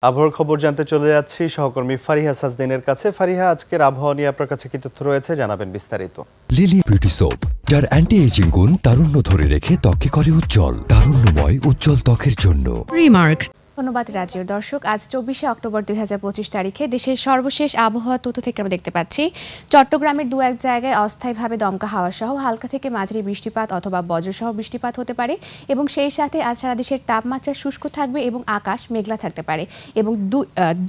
আবহাওয়ার খবর জানতে চলে যাচ্ছি সহকর্মী ফারিহা সাজদিনের কাছে। ফারিহা, আজকের আবহাওয়া নিয়ে আপনার কাছে কি তথ্য রয়েছে, জানাবেন বিস্তারিত। লিলি বিউটি সোপ, যার অ্যান্টি এজিং গুণ তারুণ্য ধরে রেখে ত্বককে করে উজ্জ্বল। তারুণ্যময় উজ্জ্বল ত্বকের জন্য রিমার্ক। ধন্যবাদ রাজিউর। দর্শক, আজ 24শে অক্টোবর 2025 তারিখে দেশের সর্বশেষ আবহাওয়া তথ্য থেকে আমরা দেখতে পাচ্ছি চট্টগ্রামের দু এক জায়গায় অস্থায়ীভাবে দমকা হাওয়া সহ হালকা থেকে মাঝারি বৃষ্টিপাত অথবা বজ্রসহ বৃষ্টিপাত হতে পারে এবং সেই সাথে আজ সারা দেশের তাপমাত্রা শুষ্ক থাকবে এবং আকাশ মেঘলা থাকতে পারে এবং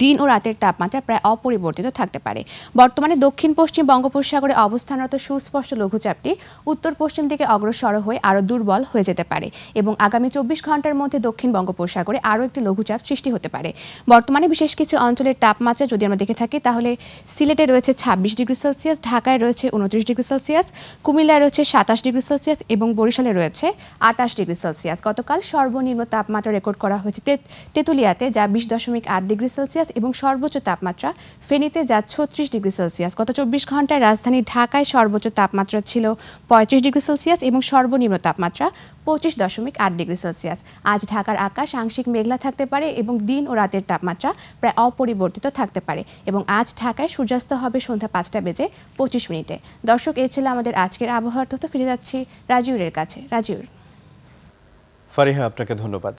দিন ও রাতের তাপমাত্রা প্রায় অপরিবর্তিত থাকতে পারে। বর্তমানে দক্ষিণ পশ্চিম বঙ্গোপসাগরে অবস্থানরত সুস্পষ্ট লঘুচাপটি উত্তর পশ্চিম দিকে অগ্রসর হয়ে আরও দুর্বল হয়ে যেতে পারে এবং আগামী 24 ঘন্টার মধ্যে দক্ষিণ বঙ্গোপসাগরে আরও একটি লঘুচাপ সৃষ্টি হতে পারে। বর্তমানে বিশেষ কিছু অঞ্চলের তাপমাত্রা যদি আমরা দেখে থাকি তাহলে সিলেটে রয়েছে 26 ডিগ্রি সেলসিয়াস, ঢাকায় রয়েছে 29 ডিগ্রি সেলসিয়াস, কুমিল্লায় রয়েছে 27 ডিগ্রি সেলসিয়াস এবং বরিশালে রয়েছে 28 ডিগ্রি সেলসিয়াস। গতকাল সর্বনিম্ন তাপমাত্রা রেকর্ড করা হয়েছে তেঁতুলিয়াতে, যা 20.8 ডিগ্রি সেলসিয়াস এবং সর্বোচ্চ তাপমাত্রা ফেনীতে, যা 36 ডিগ্রি সেলসিয়াস। গত 24 ঘন্টায় রাজধানী ঢাকায় সর্বোচ্চ তাপমাত্রা ছিল 35 ডিগ্রি সেলসিয়াস এবং সর্বনিম্ন তাপমাত্রা 25.8 ডিগ্রি সেলসিয়াস। আজ ঢাকার আকাশ আংশিক মেঘলা থাকতে পারে এবং দিন ও রাতের তাপমাত্রা প্রায় অপরিবর্তিত থাকতে পারে এবং আজ ঢাকায় সূর্যাস্ত হবে সন্ধ্যা 5:25। দর্শক, এই ছিল আমাদের আজকের আবহাওয়ার তথ্য। ফিরে যাচ্ছি রাজিউরের কাছে। রাজিউর। ফারিহা, আপনাকে ধন্যবাদ।